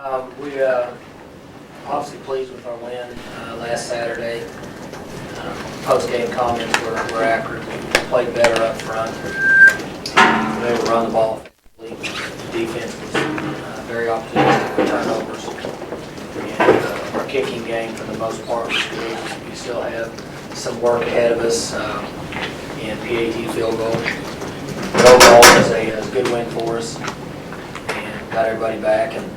We obviously pleased with our win last Saturday. Post-game comments were accurate. We played better up front. We were able to run the ball effectively. The defense was very opportunistic with turnovers. And our kicking game, for the most part, was good. We still have some work ahead of us in PAT field goal. But overall, it was a good win for us and got everybody back. And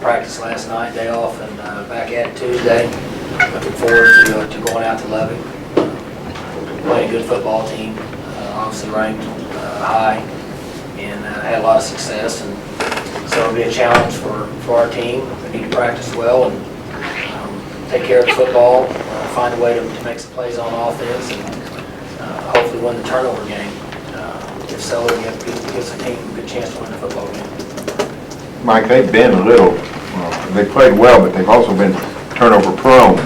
practice last night, day off, and back at it Tuesday. Looking forward to going out to Lubbock. Playing a good football team, obviously ranked high, and had a lot of success. And so it'll be a challenge for our team. We need to practice well and take care of the football, find a way to make some plays on offense, and hopefully win the turnover game. If so, it gives the team a good chance to win the football game. Mike, they've been a little, they played well, but they've also been turnover prone.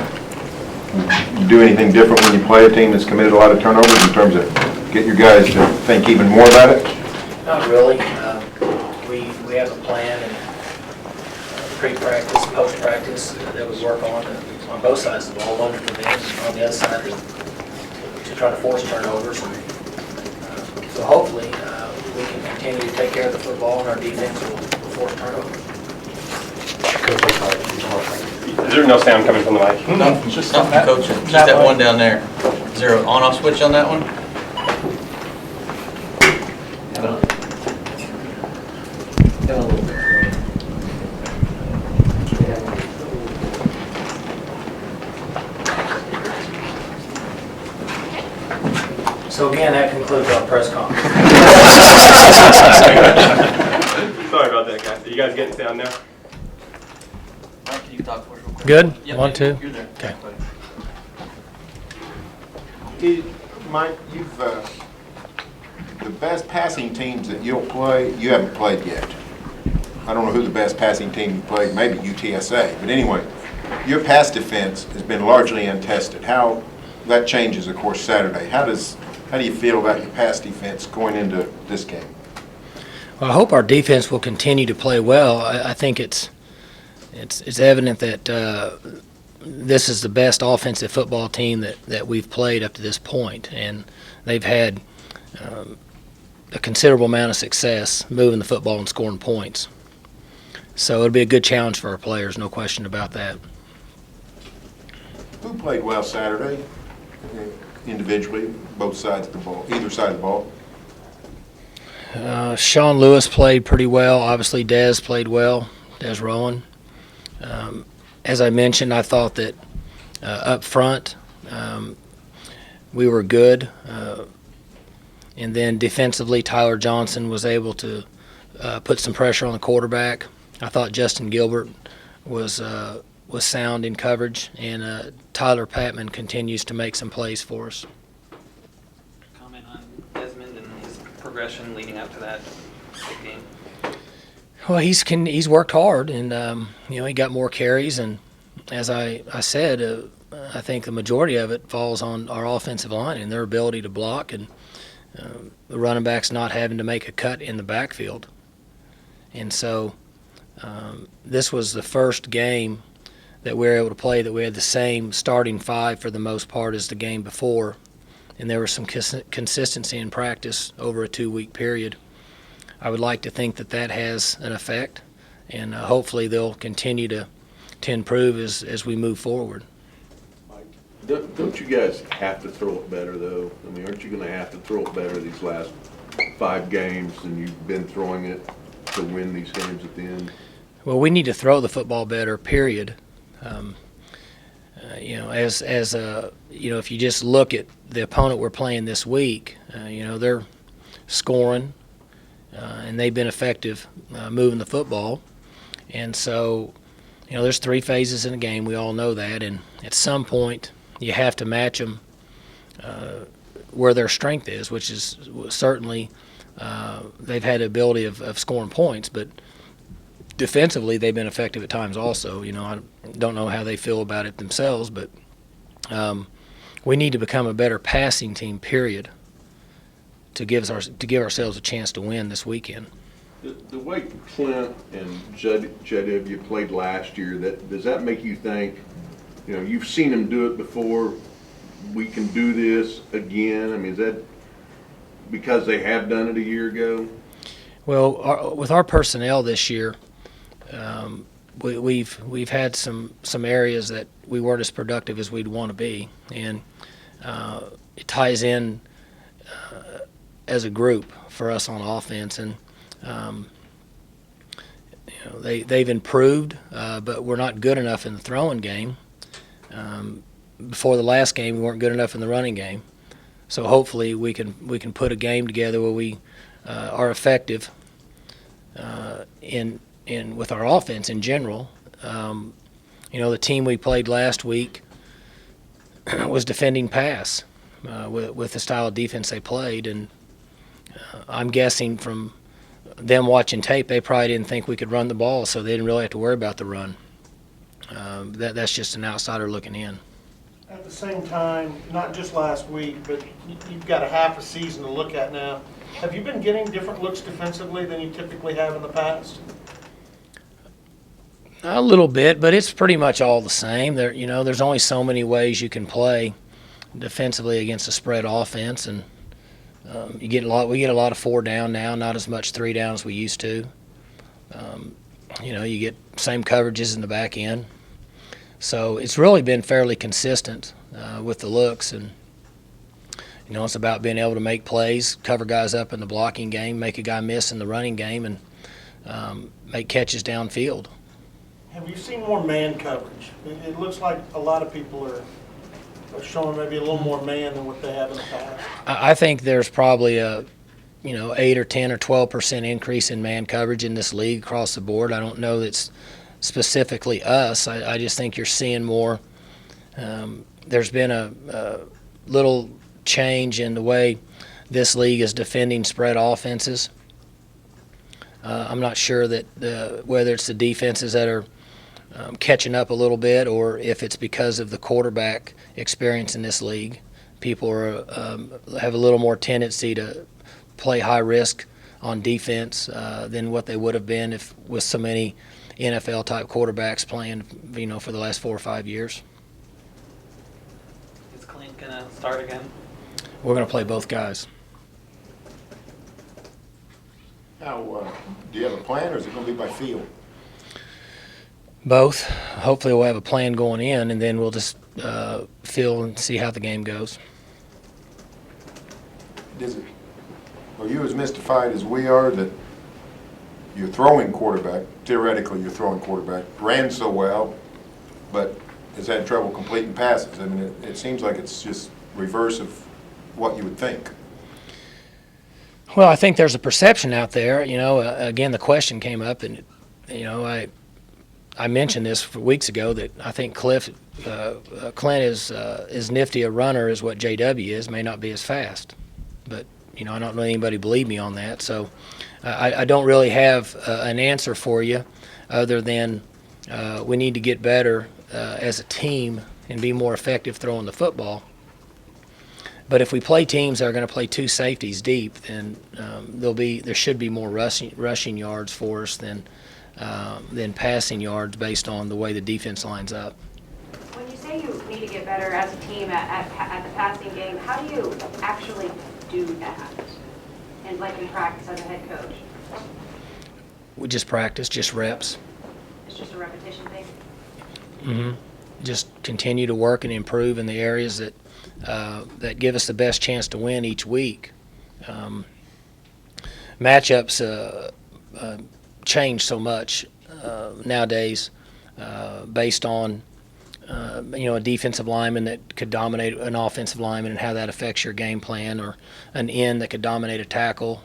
You do anything different when you play a team that's committed a lot of turnovers in terms of get your guys to think even more about it? Not really. We have a plan and pre-practice, post-practice that we work on both sides of the ball, one to prevent and on the other side to try to force turnovers. And, so hopefully we can continue to take care of the football and our defense will force turnovers. Is there no sound coming from the mic? No, just something coaching. Just that one down there. Is there an on-off switch on that one? So again, that concludes our press conference. Sorry about that, guys. Are you guys getting sound now? Mike, can you talk for us real quick? Good? Yep, Want to? You're there. Okay. Mike, you've the best passing teams that you'll play, you haven't played yet. I don't know who the best passing team you played, maybe UTSA. But anyway, your pass defense has been largely untested. How that changes, of course, Saturday. How do you feel about your pass defense going into this game? Well, I hope our defense will continue to play well. I think it's evident that this is the best offensive football team that we've played up to this point, and they've had a considerable amount of success moving the football and scoring points. So it'll be a good challenge for our players, no question about that. Who played well Saturday, individually, both sides of the ball, either side of the ball? Sean Lewis played pretty well. Obviously, Dez played well, Dez Rowan. As I mentioned, I thought that up front we were good. And then defensively, Tyler Johnson was able to put some pressure on the quarterback. I thought Justin Gilbert was sound in coverage, and Tyler Patman continues to make some plays for us. Comment on Desmond and his progression leading up to that big game. Well, he's worked hard, and he got more carries, and as I said, I think the majority of it falls on our offensive line and their ability to block, and the running backs not having to make a cut in the backfield. And so this was the first game that we were able to play that we had the same starting five for the most part as the game before, and there was some consistency in practice over a 2-week period. I would like to think that has an effect, and hopefully they'll continue to improve as we move forward. Don't you guys have to throw it better, though? I mean, aren't you going to have to throw it better these last 5 games than you've been throwing it to win these games at the end? Well, we need to throw the football better, period. If you just look at the opponent we're playing this week, they're scoring, and they've been effective moving the football. And so, there's 3 phases in a game. We all know that. And at some point, you have to match them where their strength is, which is certainly they've had the ability of scoring points. But defensively, they've been effective at times also. I don't know how they feel about it themselves, but we need to become a better passing team, period, to give ourselves a chance to win this weekend. The way Clint and JW played last year, does that make you think, you've seen them do it before, we can do this again? I mean, is that because they have done it a year ago? Well, with our personnel this year, we've had some areas that we weren't as productive as we'd want to be, and it ties in as a group for us on offense, and they've improved, but we're not good enough in the throwing game. Before the last game, we weren't good enough in the running game, so hopefully we can put a game together where we are effective in with our offense in general. The team we played last week was defending pass with the style of defense they played, and I'm guessing from them watching tape, they probably didn't think we could run the ball, so they didn't really have to worry about the run. That's just an outsider looking in. At the same time, not just last week, but you've got a half a season to look at now. Have you been getting different looks defensively than you typically have in the past? A little bit, but it's pretty much all the same. There's only so many ways you can play defensively against a spread offense, and we get a lot of 4 down now, not as much 3 down as we used to. You get same coverages in the back end. So it's really been fairly consistent with the looks, and it's about being able to make plays, cover guys up in the blocking game, make a guy miss in the running game, and make catches downfield. Have you seen more man coverage? It looks like a lot of people are showing maybe a little more man than what they have in the past. I think there's probably a 8 or 10 or 12% increase in man coverage in this league across the board. I don't know that's specifically us. I just think you're seeing more. There's been a little change in the way this league is defending spread offenses. I'm not sure that whether it's the defenses that are catching up a little bit, or if it's because of the quarterback experience in this league. People have a little more tendency to play high risk on defense than what they would have been if with so many NFL type quarterbacks playing, for the last 4 or 5 years. Is Clint gonna start again? We're going to play both guys. Now, do you have a plan, or is it going to be by field? Both. Hopefully we'll have a plan going in, and then we'll just feel and see how the game goes. Are you as mystified as we are that your throwing quarterback, theoretically your throwing quarterback, ran so well, but has had trouble completing passes? I mean, it seems like it's just reverse of what you would think. Well, I think there's a perception out there. Again, the question came up, and I mentioned this for weeks ago that I think Clint is as nifty a runner as what JW is. May not be as fast, but I don't know anybody believe me on that. So I don't really have an answer for you, other than we need to get better as a team and be more effective throwing the football. But if we play teams that are going to play 2 safeties deep, then there should be more rushing yards for us than passing yards based on the way the defense lines up. When you say you need to get better as a team at the passing game, how do you actually do that? And in practice as a head coach? We just practice, just reps. It's just a repetition thing? Mm-hmm. Just continue to work and improve in the areas that give us the best chance to win each week. Matchups change so much nowadays based on a defensive lineman that could dominate an offensive lineman and how that affects your game plan, or an end that could dominate a tackle,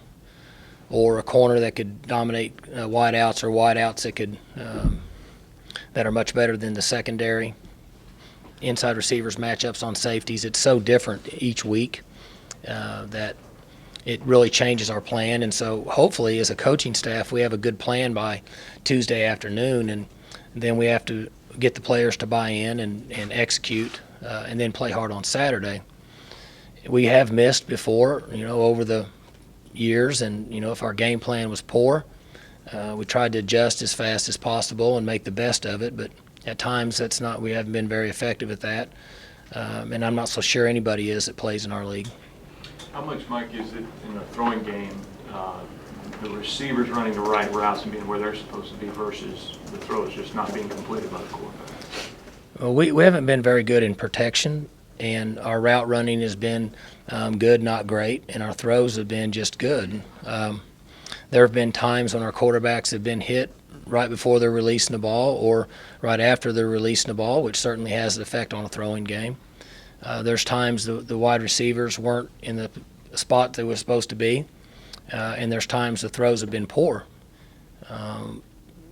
or a corner that could dominate wideouts, or wideouts that are much better than the secondary. Inside receivers matchups on safeties. It's so different each week that it really changes our plan. And so hopefully as a coaching staff we have a good plan by Tuesday afternoon, and then we have to get the players to buy in and execute and then play hard on Saturday. We have missed before, over the years, and if our game plan was poor, We tried to adjust as fast as possible and make the best of it, but at times we haven't been very effective at that. And I'm not so sure anybody is that plays in our league. How much, Mike, is it in a throwing game, the receivers running the right routes and being where they're supposed to be versus the throws just not being completed by the quarterback? Well, we haven't been very good in protection, and our route running has been good, not great, and our throws have been just good. There have been times when our quarterbacks have been hit right before they're releasing the ball or right after they're releasing the ball, which certainly has an effect on a throwing game. There's times the wide receivers weren't in the spot they were supposed to be, and there's times the throws have been poor.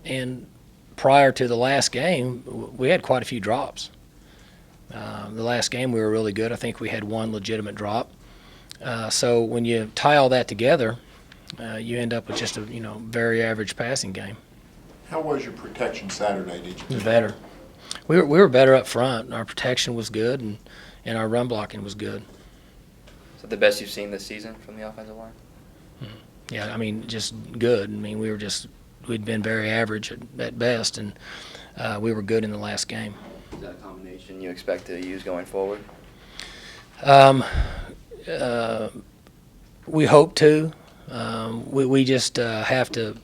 And prior to the last game, we had quite a few drops. The last game we were really good. I think we had one legitimate drop. So when you tie all that together, you end up with just a very average passing game. How was your protection Saturday, did you? It was better. We were better up front. Our protection was good, and our run blocking was good. So the best you've seen this season from the offensive line? Yeah, I mean, just good. I mean, we'd been very average at best, and we were good in the last game. Is that a combination you expect to use going forward? We hope to. We just have to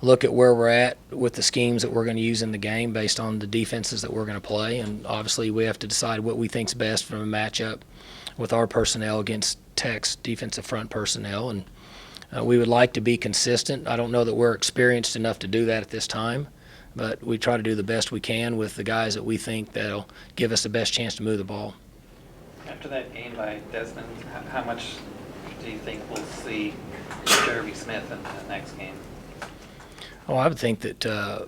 look at where we're at with the schemes that we're going to use in the game based on the defenses that we're going to play, and obviously we have to decide what we think's best from a matchup with our personnel against Tech's defensive front personnel, and we would like to be consistent. I don't know that we're experienced enough to do that at this time, but we try to do the best we can with the guys that we think that'll give us the best chance to move the ball. After that game by Desmond, how much do you think we'll see Jeremy Smith in the next game? Oh, I would think that,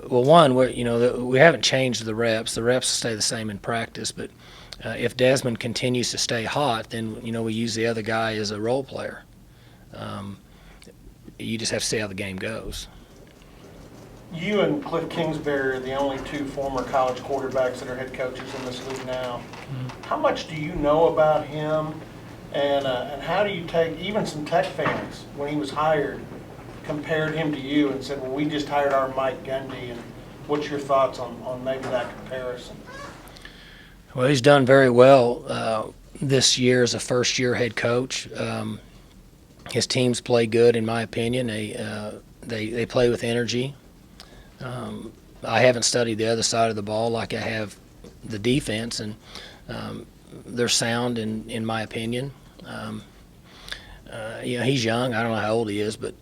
one, we haven't changed the reps. The reps stay the same in practice, but if Desmond continues to stay hot, then, we use the other guy as a role player. You just have to see how the game goes. You and Cliff Kingsbury are the only two former college quarterbacks that are head coaches in this league now. Mm-hmm. How much do you know about him, and how do you take, even some Tech fans, when he was hired, compared him to you and said, well, we just hired our Mike Gundy, and what's your thoughts on maybe that comparison? Well, he's done very well this year as a first-year head coach. His teams play good, in my opinion. They play with energy. I haven't studied the other side of the ball like I have the defense, and they're sound in my opinion. He's young. I don't know how old he is, but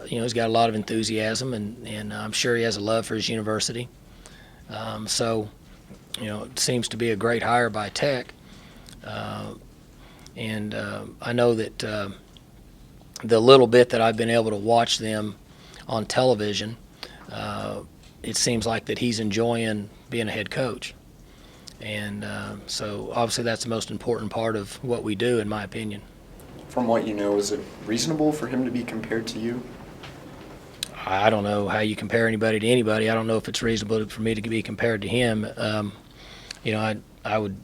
he's got a lot of enthusiasm, and I'm sure he has a love for his university. It seems to be a great hire by Tech, and I know that the little bit that I've been able to watch them on television, it seems like that he's enjoying being a head coach. And so obviously that's the most important part of what we do, in my opinion. From what you know, is it reasonable for him to be compared to you? I don't know how you compare anybody to anybody. I don't know if it's reasonable for me to be compared to him. I would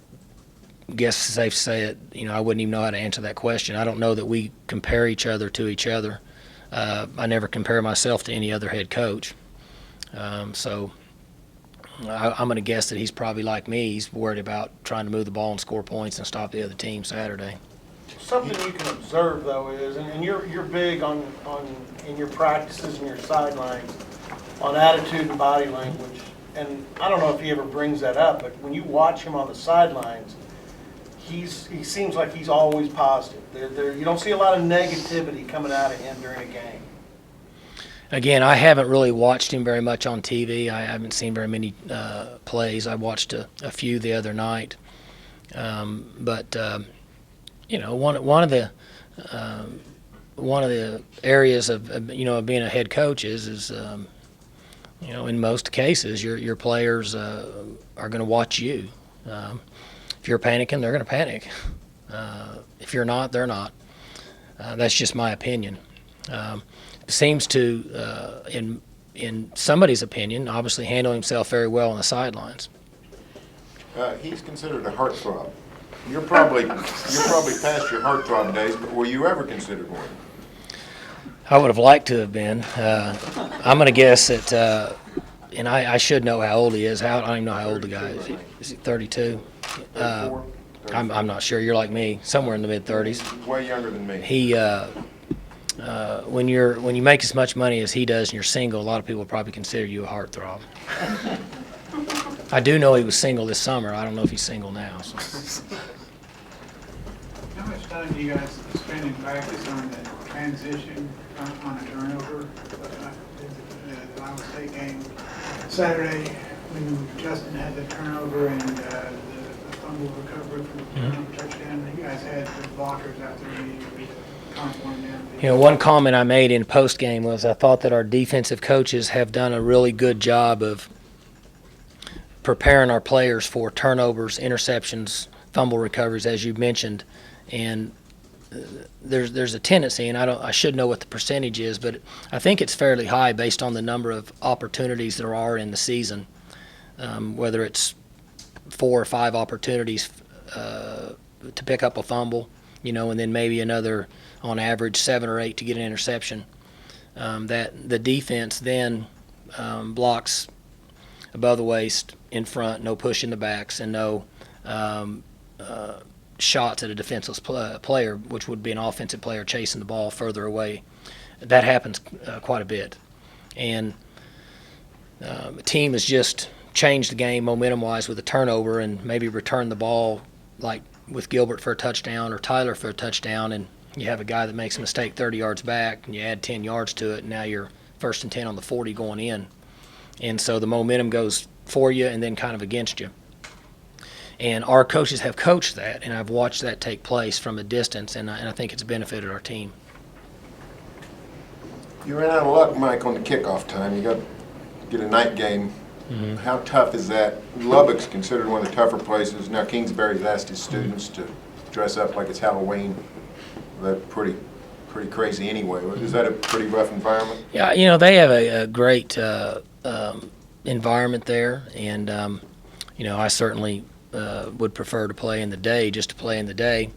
guess it's safe to say that, I wouldn't even know how to answer that question. I don't know that we compare each other to each other. I never compare myself to any other head coach. So I'm going to guess that he's probably like me. He's worried about trying to move the ball and score points and stop the other team Saturday. Something you can observe, though, is, and you're big on in your practices and your sidelines, on attitude and body language. And I don't know if he ever brings that up, but when you watch him on the sidelines, he seems like he's always positive. You don't see a lot of negativity coming out of him during a game. Again, I haven't really watched him very much on TV. I haven't seen very many plays. I watched a few the other night, but one of the areas of being a head coach is in most cases your players are going to watch you. If you're panicking, they're going to panic. If you're not, they're not. That's just my opinion. Seems to, in somebody's opinion, obviously handle himself very well on the sidelines. He's considered a heartthrob. You're probably past your heartthrob days, but were you ever considered one? I would have liked to have been. I'm going to guess that, and I should know how old he is. I don't even know how old the guy is. Is he 32? 34? I'm not sure. You're like me, somewhere in the mid-30s. Way younger than me. He, when you make as much money as he does and you're single, a lot of people probably consider you a heartthrob. I do know he was single this summer. I don't know if he's single now. So. How much time do you guys spend in practice on the transition on a turnover? The Iowa State game Saturday, when Justin had the turnover and the fumble recovery from the turnover touchdown, you guys had the blockers out there immediately conforming down. You know, one comment I made in post-game was I thought that our defensive coaches have done a really good job of preparing our players for turnovers, interceptions, fumble recoveries, as you mentioned. And there's a tendency, and I should know what the percentage is, but I think it's fairly high based on the number of opportunities there are in the season, whether it's 4 or 5 opportunities to pick up a fumble, you know, and then maybe another, on average, 7 or 8 to get an interception. That the defense then blocks above the waist, in front, no push in the backs, and no shots at a defenseless player, which would be an offensive player chasing the ball further away. That happens quite a bit. And the team has just changed the game momentum-wise with a turnover and maybe return the ball like with Gilbert for a touchdown or Tyler for a touchdown, and you have a guy that makes a mistake 30 yards back and you add 10 yards to it, and now you're 1st and 10 on the 40 going in. And so the momentum goes for you and then kind of against you. And our coaches have coached that, and I've watched that take place from a distance, and I think it's benefited our team. You ran out of luck, Mike, on the kickoff time. You got to get a night game. Mm-hmm. How tough is that? Lubbock's considered one of the tougher places. Now Kingsbury's asked his students to dress up like it's Halloween. That's pretty crazy anyway. Is that a pretty rough environment? Yeah, you know, they have a great environment there, and you know, I certainly would prefer to play in the day, just to play in the day,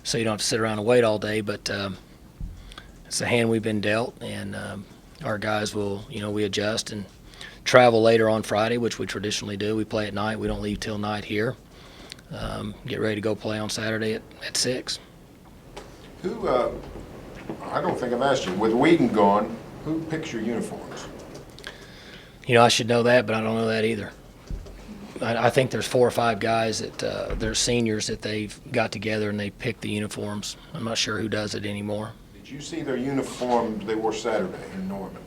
so you don't have to sit around and wait all day. But it's the hand we've been dealt, and our guys will, you know, we adjust and travel later on Friday, which we traditionally do. We play at night. We don't leave till night here. Get ready to go play on Saturday at 6. Who, I don't think I've asked you, with Whedon gone, who picks your uniforms? You know, I should know that, but I don't know that either. I think there's 4 or 5 guys that they're seniors that they've got together and they pick the uniforms. I'm not sure who does it anymore. Did you see their uniforms they wore Saturday in Norman?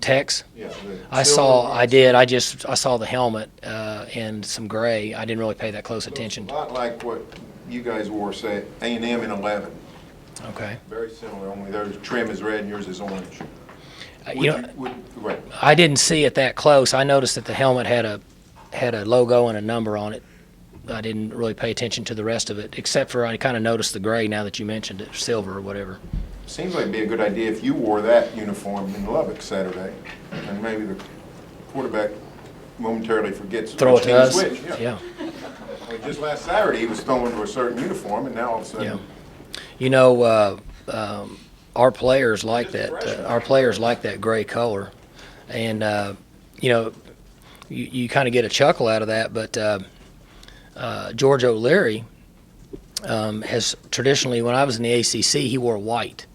Tex? Yeah. I did. I saw the helmet and some gray. I didn't really pay that close attention. A lot like what you guys wore, say, A&M in 11. Okay. Very similar, only their trim is red and yours is orange. Right. I didn't see it that close. I noticed that the helmet had a logo and a number on it. I didn't really pay attention to the rest of it, except for I kind of noticed the gray now that you mentioned it, silver or whatever. Seems like it'd be a good idea if you wore that uniform in Lubbock Saturday, and maybe the quarterback momentarily forgets throw it to us. Switch. Yeah. I mean, just last Saturday he was throwing to a certain uniform, and now all of a sudden. Yeah. You know, our players like that. Our players like that gray color, and you know, you kind of get a chuckle out of that. But George O'Leary has traditionally, when I was in the ACC, he wore white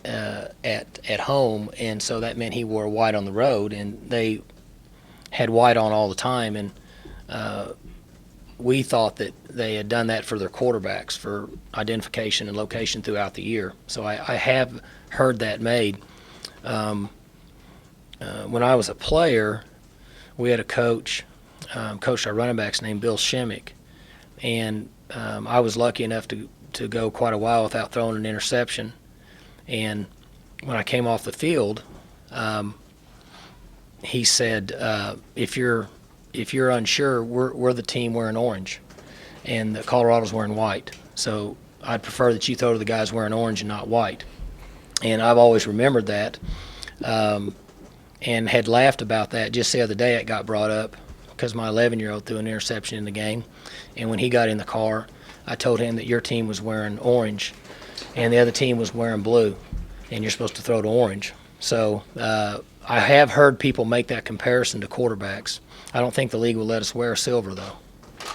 at home, and so that meant he wore white on the road, and they had white on all the time, and we thought that they had done that for their quarterbacks for identification and location throughout the year. So I have heard that made. When I was a player, we had a coach, coached our running backs named Bill Shimmick, and I was lucky enough to go quite a while without throwing an interception. And when I came off the field, he said, if you're unsure, we're the team wearing orange, and the Colorado's wearing white. So I'd prefer that you throw to the guys wearing orange and not white. And I've always remembered that, and had laughed about that. Just the other day it got brought up because my 11-year-old threw an interception in the game. And when he got in the car, I told him that your team was wearing orange. and the other team was wearing blue, and you're supposed to throw to orange. So I have heard people make that comparison to quarterbacks. I don't think the league will let us wear silver, though,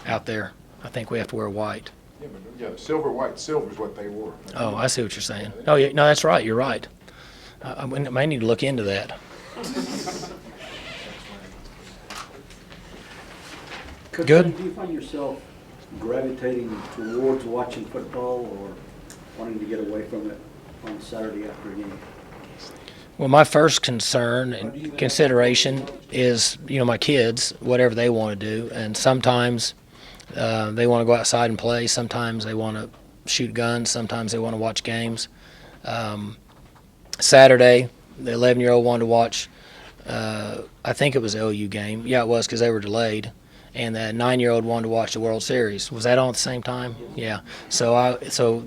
out there. I think we have to wear white. Yeah, but yeah, silver, white, silver is what they wore. Oh, I see what you're saying. Oh, yeah, no, that's right. You're right. I may need to look into that. Coach, Good. do you find yourself gravitating towards watching football or wanting to get away from it on Saturday after a game? Well, my first concern and consideration is, my kids, whatever they want to do. And sometimes they want to go outside and play. Sometimes they want to shoot guns. Sometimes they want to watch games. Saturday, the 11-year-old wanted to watch, I think it was the OU game. Yeah, it was, because they were delayed. And the 9-year-old wanted to watch the World Series. Was that on at the same time? Yeah. So I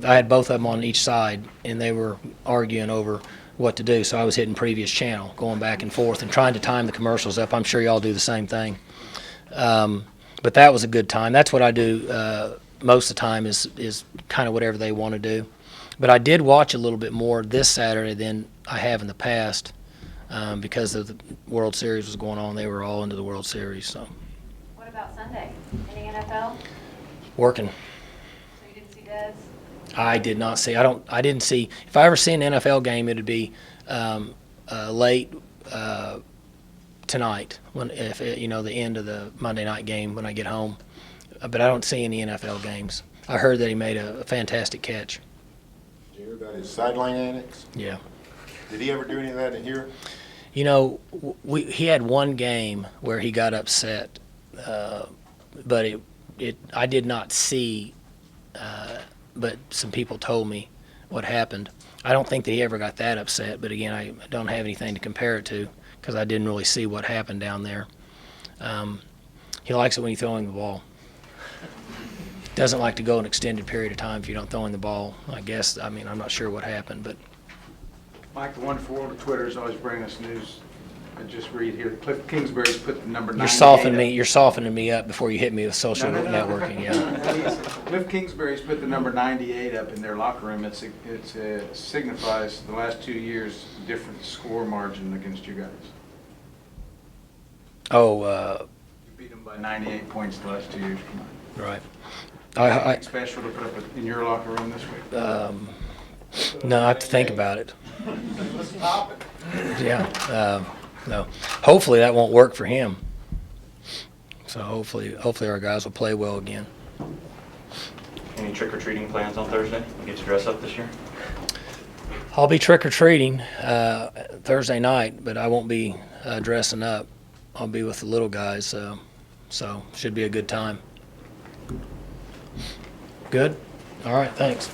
had both of them on each side, and they were arguing over what to do. So I was hitting previous channel, going back and forth, and trying to time the commercials up. I'm sure y'all do the same thing. But that was a good time. That's what I do most of the time is kind of whatever they want to do. But I did watch a little bit more this Saturday than I have in the past because of the World Series was going on. They were all into the World Series. So. What about Sunday? Any NFL? Working. So you didn't see Dez? I did not see. I didn't see. If I ever see an NFL game, it'd be late tonight the end of the Monday night game when I get home. But I don't see any NFL games. I heard that he made a fantastic catch. Did you hear about his sideline antics? Yeah. Did he ever do any of that in here? He had one game where he got upset, but I did not see. But some people told me what happened. I don't think that he ever got that upset, but again, I don't have anything to compare it to because I didn't really see what happened down there. He likes it when you're throwing the ball. Doesn't like to go an extended period of time if you don't throw in the ball. I'm not sure what happened, but. Mike, the wonderful world of Twitter is always bringing us news. I just read here, Cliff Kingsbury's put the number 98. You're softening me up before you hit me with social networking. Yeah. Cliff Kingsbury's put the number 98 up in their locker room. It signifies the last 2 years different score margin against you guys. Oh. You beat them by 98 points the last 2 years. Right. Anything special to put up in your locker room this week? No, I have to think about it. Let's stop it. Yeah. No. Hopefully that won't work for him. So hopefully our guys will play well again. Any trick-or-treating plans on Thursday? Get to dress up this year? I'll be trick-or-treating Thursday night, but I won't be dressing up. I'll be with the little guys, so should be a good time. Good? All right, thanks.